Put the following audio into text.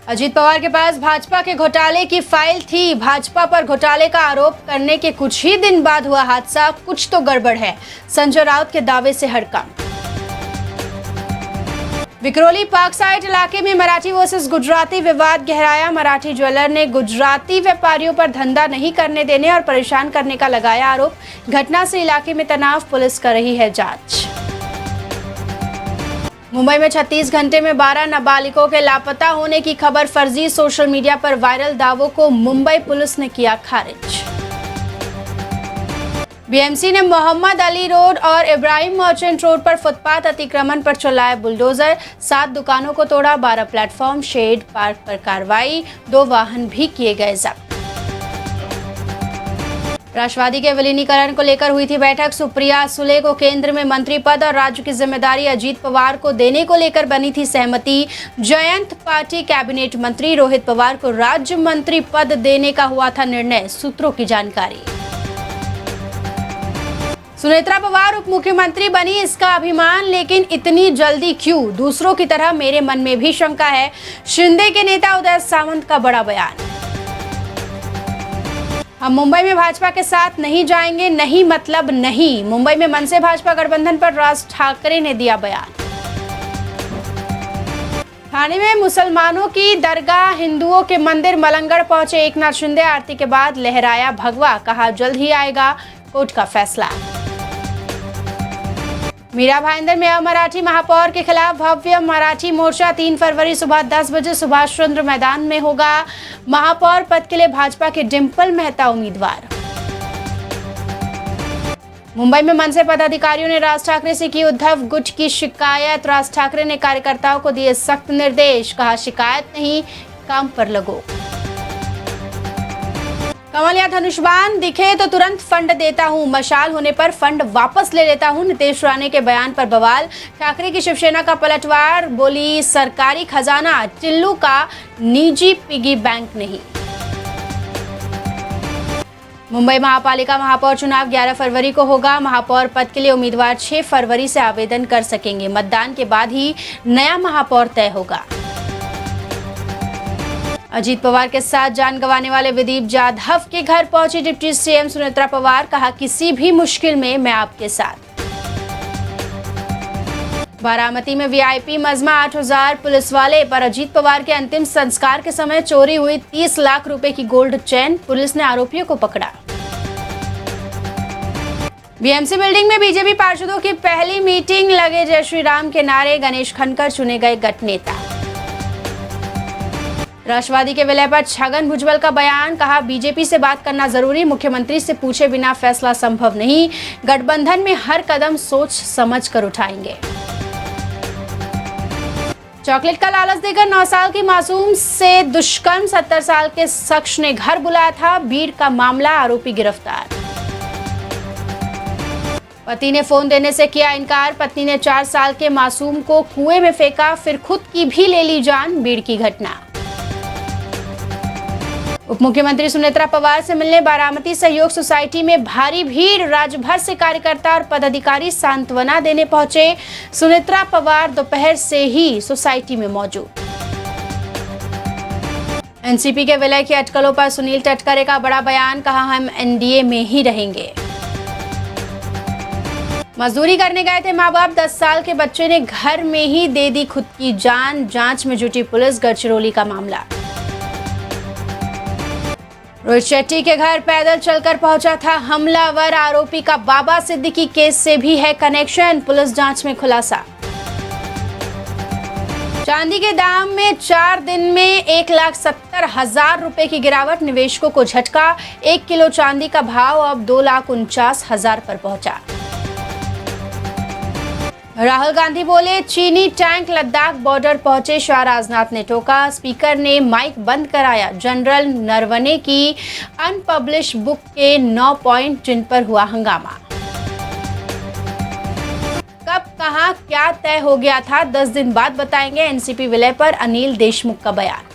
अजीत पवार के पास भाजपा के घोटाले की फाइल थी। भाजपा पर घोटाले का आरोप करने के कुछ ही दिन बाद हुआ हादसा। कुछ तो गड़बड़ है, संजय राउत के दावे से हड़कंप। विक्रोली पार्क साइट इलाके में मराठी वर्सेस गुजराती विवाद गहराया। मराठी ज्वेलर ने गुजराती व्यापारियों पर धंधा नहीं करने देने और परेशान करने का लगाया आरोप। घटना से इलाके में तनाव, पुलिस कर रही है जांच। मुंबई में 36 घंटे में 12 नाबालिगों के लापता होने की खबर फर्जी। सोशल मीडिया पर वायरल दावों को मुंबई पुलिस ने किया खारिज। बीएमसी ने मोहम्मद अली रोड और इब्राहिम मर्चेंट रोड पर फुटपाथ अतिक्रमण पर चलाया बुलडोजर। 7 दुकानों को तोड़ा, 12 प्लेटफॉर्म शेड पार्क पर कार्रवाई, 2 वाहन भी किए गए जब्त। राष्ट्रवादी के विलीनीकरण को लेकर हुई थी बैठक। सुप्रिया सुले को केंद्र में मंत्री पद और राज्य की जिम्मेदारी अजीत पवार को देने को लेकर बनी थी सहमति। जयंत पार्टी कैबिनेट मंत्री, रोहित पवार को राज्य मंत्री पद देने का हुआ था निर्णय, सूत्रों की जानकारी। सुनेत्रा पवार उप मुख्यमंत्री बनी, इसका अभिमान, लेकिन इतनी जल्दी क्यों? दूसरों की तरह मेरे मन में भी शंका है। शिंदे के नेता उदय सामंत का बड़ा बयान। हम मुंबई में भाजपा के साथ नहीं जाएंगे, नहीं मतलब नहीं। मुंबई में मनसे भाजपा गठबंधन पर राज ठाकरे ने दिया बयान। ठाणे में मुसलमानों की दरगाह, हिंदुओं के मंदिर मलंगड़ पहुंचे एकनाथ शिंदे। आरती के बाद लहराया भगवा, कहा जल्द ही आएगा कोर्ट का फैसला। मीरा भाईंदर में अमराठी महापौर के खिलाफ भव्य मराठी मोर्चा। 3 फरवरी सुबह 10 बजे सुभाष चंद्र मैदान में होगा। महापौर पद के लिए भाजपा के डिंपल मेहता उम्मीदवार। मुंबई में मनसे पदाधिकारियों ने राज ठाकरे से की उद्धव गुट की शिकायत। राज ठाकरे ने कार्यकर्ताओं को दिए सख्त निर्देश, कहा शिकायत नहीं, काम पर लगो। कमल या धनुष्बाण दिखे तो तुरंत फंड देता हूं, मशाल होने पर फंड वापस ले लेता हूं। नीतीश राणे के बयान पर बवाल। ठाकरे की शिवसेना का पलटवार, बोली सरकारी खजाना टिल्लू का निजी पिगी बैंक नहीं। मुंबई महापालिका महापौर चुनाव 11 फरवरी को होगा। महापौर पद के लिए उम्मीदवार 6 फरवरी से आवेदन कर सकेंगे। मतदान के बाद ही नया महापौर तय होगा। अजीत पवार के साथ जान गंवाने वाले विदीप जाधव के घर पहुंची डिप्टी सीएम सुनेत्रा पवार, कहा किसी भी मुश्किल में मैं आपके साथ। बारामती में वीआईपी मजमा 8000 पुलिस वाले पर अजीत पवार के अंतिम संस्कार के समय चोरी हुई 30 लाख रुपए की गोल्ड चेन। पुलिस ने आरोपियों को पकड़ा। बीएमसी बिल्डिंग में बीजेपी पार्षदों की पहली मीटिंग, लगे जय श्री राम के नारे। गणेश खनकर चुने गए गट नेता। राष्ट्रवादी के विलय पर छगन भुजबल का बयान, कहा बीजेपी से बात करना जरूरी, मुख्यमंत्री से पूछे बिना फैसला संभव नहीं। गठबंधन में हर कदम सोच समझ कर उठाएंगे। चॉकलेट का लालच देकर 9 साल की मासूम से दुष्कर्म, 70 साल के शख्स ने घर बुलाया था। बीड़ का मामला, आरोपी गिरफ्तार। पति ने फोन देने से किया इनकार। पत्नी ने 4 साल के मासूम को कुएं में फेंका, फिर खुद की भी ले ली जान। बीड़ की घटना। उप मुख्यमंत्री सुनेत्रा पवार से मिलने बारामती सहयोग सोसाइटी में भारी भीड़। राज्य भर से कार्यकर्ता और पदाधिकारी सांत्वना देने पहुंचे। सुनेत्रा पवार दोपहर से ही सोसाइटी में मौजूद। एनसीपी के विलय की अटकलों पर सुनील तटकरे का बड़ा बयान, कहा हम एनडीए में ही रहेंगे। मजदूरी करने गए थे मां बाप, 10 साल के बच्चे ने घर में ही दे दी खुद की जान। जांच में जुटी पुलिस, गढ़चिरौली का मामला। रोहित शेट्टी के घर पैदल चलकर पहुंचा था हमलावर। आरोपी का बाबा सिद्दीकी केस से भी है कनेक्शन, पुलिस जांच में खुलासा। चांदी के दाम में 4 दिन में 1,70,000 रुपए की गिरावट, निवेशकों को झटका। 1 किलो चांदी का भाव अब 2,49,000 पर पहुंचा। राहुल गांधी बोले चीनी टैंक लद्दाख बॉर्डर पहुंचे, शाह राजनाथ ने टोका। स्पीकर ने माइक बंद कराया। जनरल नरवणे की अनपब्लिश बुक के 9 पॉइंट जिन पर हुआ हंगामा। कब कहां क्या तय हो गया था, 10 दिन बाद बताएंगे। एनसीपी विलय पर अनिल देशमुख का बयान।